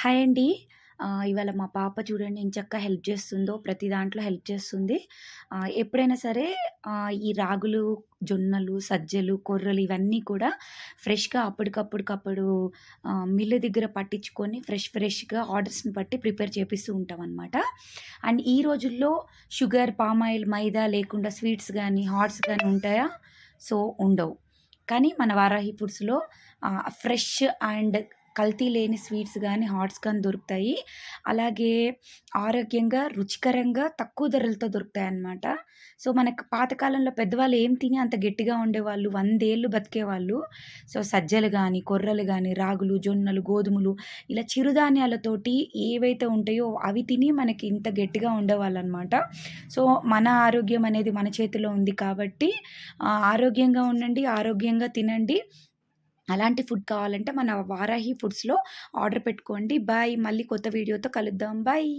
Hi అండి. ఇవాళ మా పాప చూడండి ఎంచక్కా హెల్ప్ చేస్తుందో, ప్రతి దాంట్లో హెల్ప్ చేస్తుంది. ఎప్పుడైనా సరే ఈ రాగులు, జొన్నలు, సజ్జలు, కొర్రలు ఇవన్నీ కూడా ఫ్రెష్‌గా అప్పటికప్పుడుకప్పుడు మిల్లు దగ్గర పట్టించుకొని ఫ్రెష్‌గా ఆర్డర్స్‌ని బట్టి ప్రిపేర్ చేపిస్తూ ఉంటామనమాట. అండ్ ఈ రోజుల్లో షుగర్, పామ్ ఆయిల్, మైదా లేకుండా స్వీట్స్ గానీ, హాట్స్ గానీ ఉంటాయా? సో, ఉండవు. కానీ మన వారాహి ఫుడ్స్‌లో ఫ్రెష్ అండ్ కల్తీ లేని స్వీట్స్ గానీ, హాట్స్ కానీ దొరుకుతాయి. అలాగే ఆరోగ్యంగా, రుచికరంగా, తక్కువ ధరలతో దొరుకుతాయన్నమాట. సో, మనకు పాతకాలంలో పెద్దవాళ్ళు ఏం తిని అంత గట్టిగా ఉండేవాళ్ళు, 100 ఏళ్ళు బతికేవాళ్ళు. సో, సజ్జలు గానీ, కొర్రలు గానీ, రాగులు, జొన్నలు, గోధుమలు ఇలా చిరుధాన్యాలతోటి ఏవైతే ఉంటాయో అవి తిని మనకి ఇంత గట్టిగా ఉండేవాళ్ళనమాట. సో, మన ఆరోగ్యం అనేది మన చేతిలో ఉంది కాబట్టి ఆరోగ్యంగా ఉండండి, ఆరోగ్యంగా తినండి. అలాంటి ఫుడ్ కావాలంటే మన వారాహి ఫుడ్స్‌లో ఆర్డర్ పెట్టుకోండి. బాయ్. మళ్ళీ కొత్త వీడియోతో కలుద్దాం. బాయ్.